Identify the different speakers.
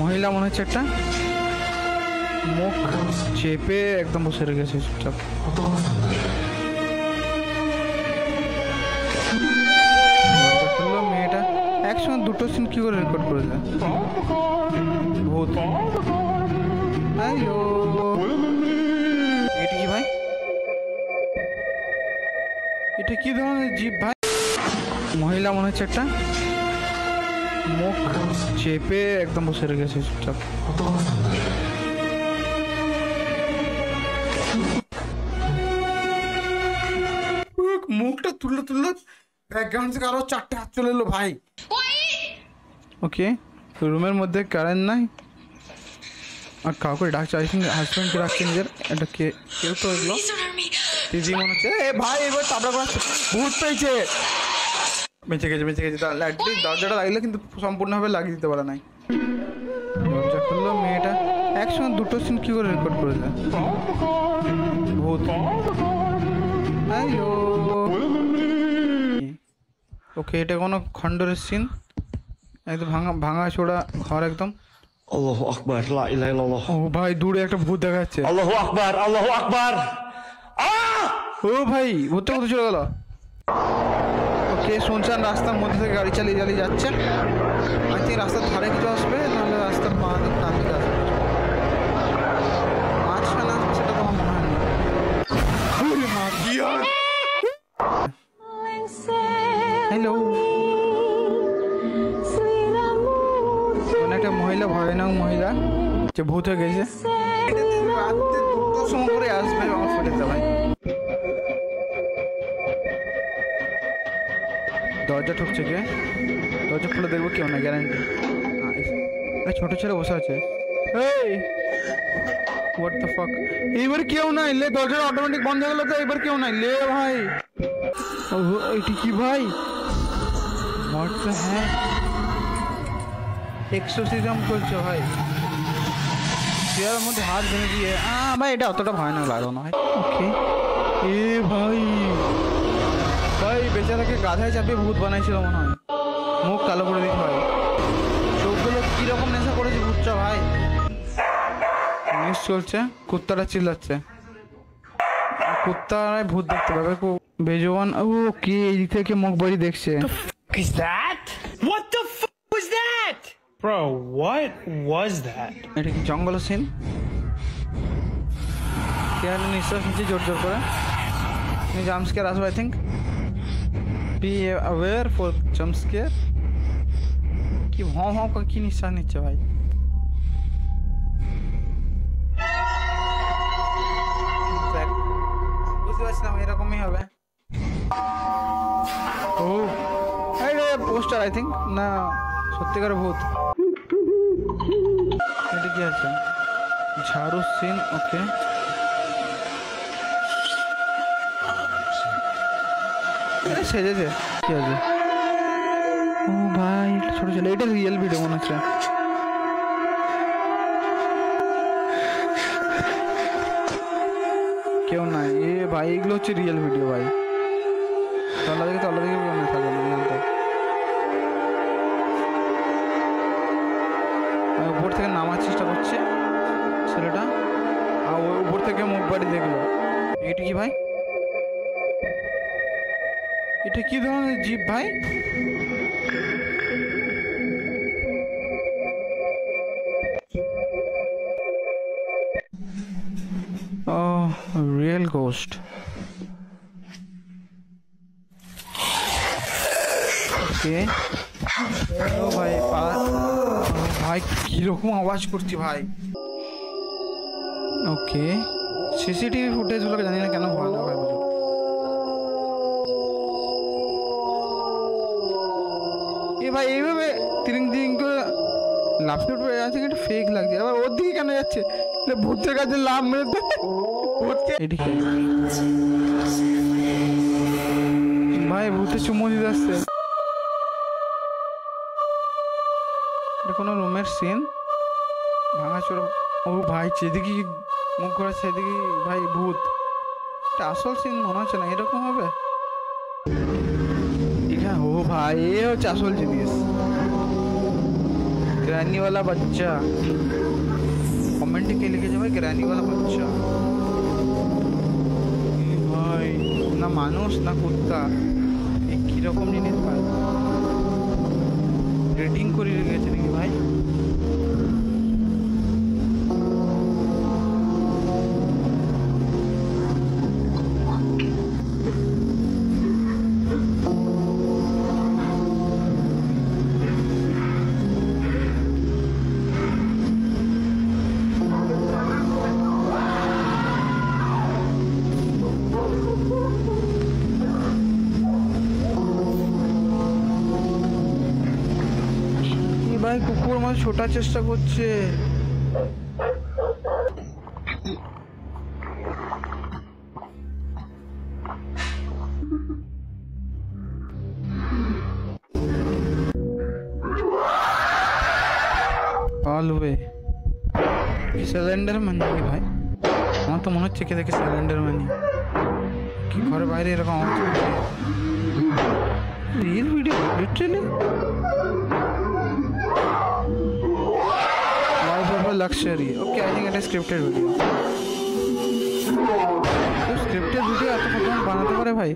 Speaker 1: মহিলা মনে হচ্ছে একটা মুখ চেপে একদম বসে রেখেছে চুপচাপ। মেয়েটা একসঙ্গে দুটো সিন কি করে রেকর্ড করে দেয়? ভূত। এটা কি ভাই? এটা কি ধরনের জীব ভাই? মহিলা মনে হচ্ছে একটা মুখ চেপে একদম বসে রেখেছে চুপচাপ। মুখটা তুললো ব্যাকগ্রাউন্ড থেকে আরো 4টে হাত চলে এলো ভাই। ওকে, রুমের মধ্যে কারেন্ট নাই আর কাউকে ডাকছে, আই থিঙ্ক হাজব্যান্ডকে ডাকছে নিজের। এটা কেউ তো এগুলো দিদি মনে হচ্ছে। এ ভাই এবার তাবড়া করে ভূত পেয়েছে। বেঁচে গেছে দরজাটা লাগলে কিন্তু সম্পূর্ণভাবে লাগিয়ে দিতে পারে নাই। দরজা খুললো, মেয়েটা একসঙ্গে দুটো সিন কি করে রেকর্ড করে দেয়? ভূত। ওকে, এটা কোনো খণ্ডরের সিন, একদম ভাঙা চোড়া ঘর একদম।
Speaker 2: আল্লাহু আকবার, লা ইলাহা ইল্লাল্লাহ।
Speaker 1: ও ভাই দূরে একটা ভূত দেখা যাচ্ছে।
Speaker 2: আল্লাহু আকবার, আল্লাহু আকবার।
Speaker 1: ও ভাই ভূতটা কোথায় চলে গেল? ওকে, শুনছেন রাস্তার মধ্যে থেকে গাড়ি চালিয়ে যাচ্ছে। আই থিঙ্ক রাস্তার ধারে কিছু আসবে, নাহলে রাস্তার ডান দিকে আসবে। মাঝখানে আসবে সেটা তোমার মনে হয় না। হ্যালো, একটা মহিলা, ভয়ানক মহিলা যে ভূত হয়ে গেছে। সময় করে আসবে আমার ফুটেছে ভাই। দরজা ঠুকছে কে? দরজা খুলে দেখবো কেউ না, গ্যারান্টি। ছোট ছেলে বসে আছে। What the fuck? এইবার কেউ নাই লে, দরজাটা অটোমেটিক বন্ধ হয়ে গেল তো। এবার কেউ নাই লে ভাই। এটি কি ভাই? হোয়াট দ্য হ্যাঁ, এক্সোসিজম করছে ভাই। চেয়ারের মধ্যে হাত ভেঙে দিয়ে ভাই, এটা অতটা ভয়ানক লাগলো না ভাই। ওকে, এ ভাই বেচারাকে গাধায় চাপিয়ে ভূত বানাইছিল মনে হয়। মুখ কালো করে দিতে হয়, চোখগুলো কিরকম নেশা করেছে ভূতটা ভাই। নিউজ চলছে, কুত্তাটা চিল্লাচ্ছে। কুত্তারাই ভূত দেখতে পাবে। বেজবান। ও কে এই দিক থেকে মুখ বাড়ি দেখছে?
Speaker 3: Is that? What the fuck was that? Bro, what was that?
Speaker 1: এটা কি জঙ্গলের সিন? কেন নিঃশ্বাস নিচ্ছে জোর জোর করে? জাম্প স্কেয়ার আসবে I think. Be aware for jump square. কি হাঁ করে কি নিঃশ্বাস নিচ্ছে ভাই? বুঝতে পারছিলাম এরকমই হবে। ও পোস্টার আই থিঙ্ক, না সত্যিকার ভূত। এটা কি আছে? ঝাড়ু সিন। ওকে, সেজেছে কি আছে? ও ভাই ছোট ছেলে, এটা রিয়েল ভিডিও মনে হচ্ছে। কেউ নাই এ ভাই, এগুলো হচ্ছে রিয়েল ভিডিও ভাই। তলা দিকে কেউ না থাকবে না। উপর থেকে নামার চেষ্টা করছে ছেলেটা, আর উপর থেকে মুখ বাড়ি দেখলো। এটা কি ভাই? এটা কি ধরনের জীব ভাই? ও রিয়েল গোস্ট। ওকে, ও ভাই ভাই কিরকম আওয়াজ করছি ভাই। ওকে, সিসিটিভি ফুটেজগুলোকে জানি না কেন ভয় না ভাই। এ ভাই এইভাবে তিরিং করে লাফিয়ে উঠবে, আছে একটা ফেক লাগছে। আবার ওর দিকে কেন যাচ্ছে? ভূতের কাছে লাভ মেরে ভাই, ভূতে চুমো দিতে আসছে। এটা কোনো রুমের সিন, ভাঙা চোরা। ও ভাই যেদিকে মুখ করা সেদিকে ভাই ভূত। এটা আসল সিন মনে হচ্ছে না, এরকম হবে। ও ভাই এ হচ্ছে আসল জিনিস। ग्रैनी वाला बच्चा कमेंट के लिखे भाई ग्रैनी वाला बच्चा भाई ना मानुष ना कुत्ता एक की रकम जिनिस भाई रेटिंग করে রেখেছে নাকি ভাই ভাই কুকুর আমার ছোটার চেষ্টা করছে অল ওয়ে সিলিন্ডার ম্যান নাকি ভাই আমার তো মনে হচ্ছে কি দেখে সিলিন্ডার ম্যানই কি ঘরে বাইরে এরকম আওয়াজ হচ্ছে real video literally luxury okay I think it is scripted video तो scripted video এত কত বানাতে পারে ভাই